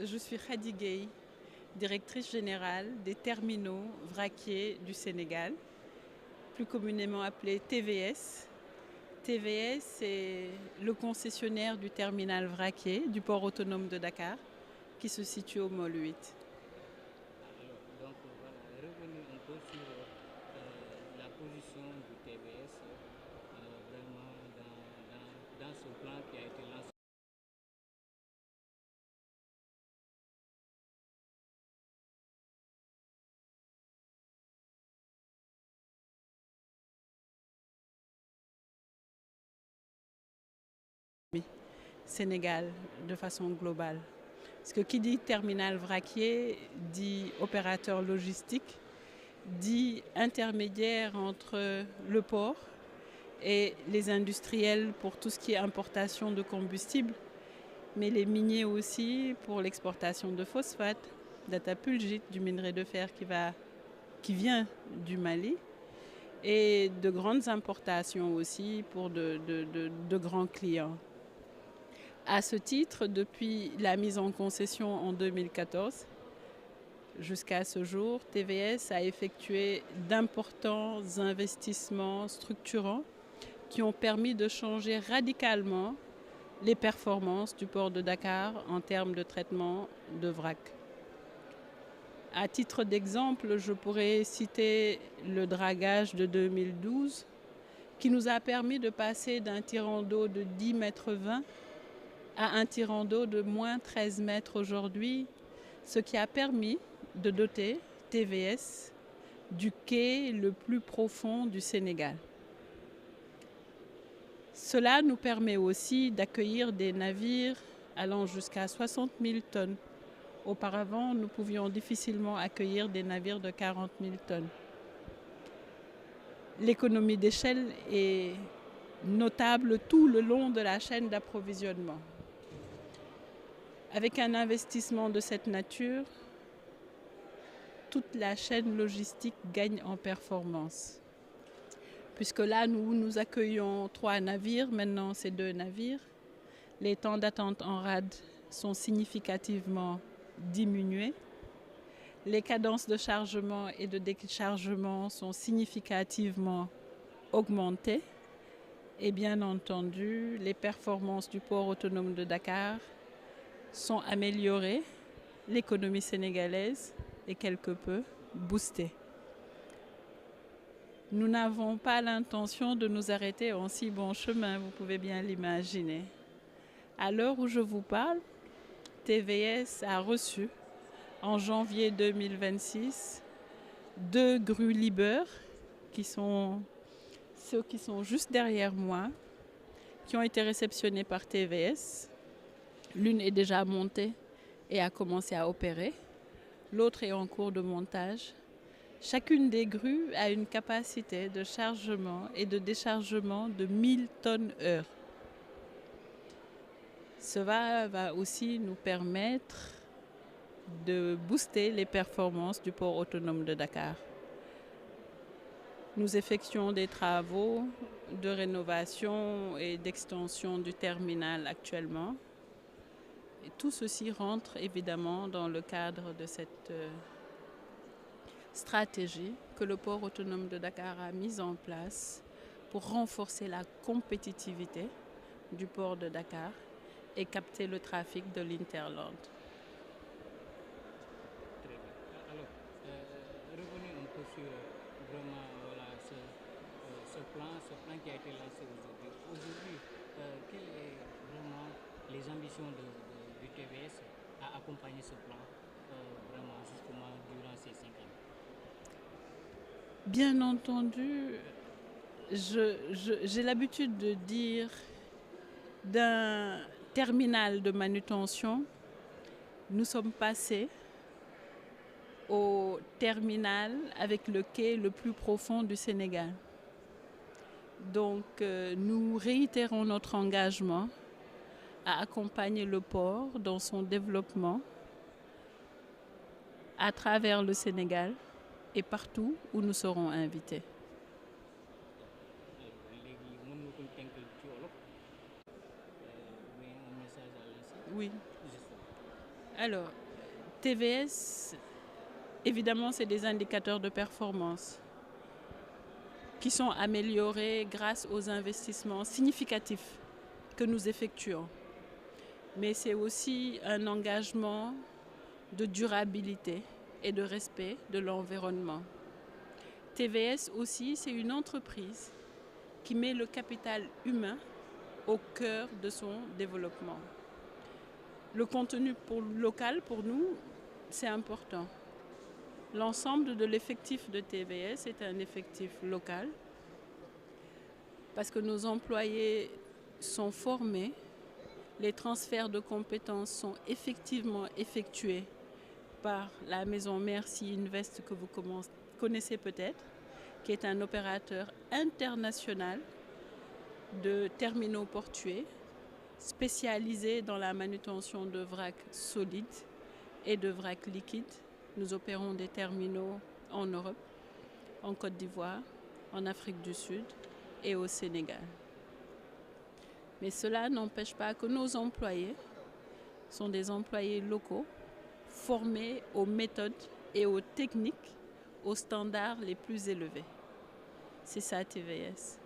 Je suis Khady Gueye, directrice générale des terminaux vraquiers du Sénégal, plus communément appelé TVS. TVS est le concessionnaire du terminal vraquier du port autonome de Dakar qui se situe au Môle 8. Donc voilà, revenir un peu sur la position du TVS vraiment dans ce plan qui a été lancé. Sénégal de façon globale. Parce que qui dit terminal vraquier dit opérateur logistique, dit intermédiaire entre le port et les industriels pour tout ce qui est importation de combustible, mais les miniers aussi pour l'exportation de phosphate, d'atapulgite, du minerai de fer qui vient du Mali, et de grandes importations aussi pour de grands clients. À ce titre, depuis la mise en concession en 2014, jusqu'à ce jour, TVS a effectué d'importants investissements structurants qui ont permis de changer radicalement les performances du port de Dakar en termes de traitement de vrac. À titre d'exemple, je pourrais citer le dragage de 2012 qui nous a permis de passer d'un tirant d'eau de 10,20 mètres à un tirant d'eau de moins 13 mètres aujourd'hui, ce qui a permis de doter TVS du quai le plus profond du Sénégal. Cela nous permet aussi d'accueillir des navires allant jusqu'à 60 000 tonnes. Auparavant, nous pouvions difficilement accueillir des navires de 40 000 tonnes. L'économie d'échelle est notable tout le long de la chaîne d'approvisionnement. Avec un investissement de cette nature, toute la chaîne logistique gagne en performance. Puisque là, nous accueillons 3 navires, maintenant c'est 2 navires. Les temps d'attente en rade sont significativement diminués. Les cadences de chargement et de déchargement sont significativement augmentées. Et bien entendu, les performances du port autonome de Dakar sont améliorées. L'économie sénégalaise est quelque peu boostée. Nous n'avons pas l'intention de nous arrêter en si bon chemin, vous pouvez bien l'imaginer. À l'heure où je vous parle, TVS a reçu en janvier 2026 2 grues Liebherr, qui sont ceux qui sont juste derrière moi, qui ont été réceptionnés par TVS. L'une est déjà montée et a commencé à opérer. L'autre est en cours de montage. Chacune des grues a une capacité de chargement et de déchargement de 1000 tonnes/heure. Cela va aussi nous permettre de booster les performances du port autonome de Dakar. Nous effectuons des travaux de rénovation et d'extension du terminal actuellement. Et tout ceci rentre évidemment dans le cadre de cette stratégie que le port autonome de Dakar a mise en place pour renforcer la compétitivité du port de Dakar et capter le trafic de l'Interland. Très bien. Alors, revenez un peu sur vraiment voilà, ce plan qui a été lancé aujourd'hui. Aujourd'hui, quelles sont vraiment les ambitions du TVS à accompagner ce plan vraiment justement durant ces 5 ans? Bien entendu, j'ai l'habitude de dire d'un terminal de manutention, nous sommes passés au terminal avec le quai le plus profond du Sénégal. Donc nous réitérons notre engagement à accompagner le port dans son développement à travers le Sénégal et partout où nous serons invités. Oui. Alors, TVS, évidemment, c'est des indicateurs de performance qui sont améliorés grâce aux investissements significatifs que nous effectuons. Mais c'est aussi un engagement de durabilité et de respect de l'environnement. TVS aussi, c'est une entreprise qui met le capital humain au cœur de son développement. Le contenu local, pour nous, c'est important. L'ensemble de l'effectif de TVS est un effectif local parce que nos employés sont formés, les transferts de compétences sont effectivement effectués par la maison Merci Invest que vous connaissez peut-être, qui est un opérateur international de terminaux portuaires spécialisé dans la manutention de vracs solides et de vracs liquides. Nous opérons des terminaux en Europe, en Côte d'Ivoire, en Afrique du Sud et au Sénégal. Mais cela n'empêche pas que nos employés sont des employés locaux formés aux méthodes et aux techniques, aux standards les plus élevés. C'est ça TVS.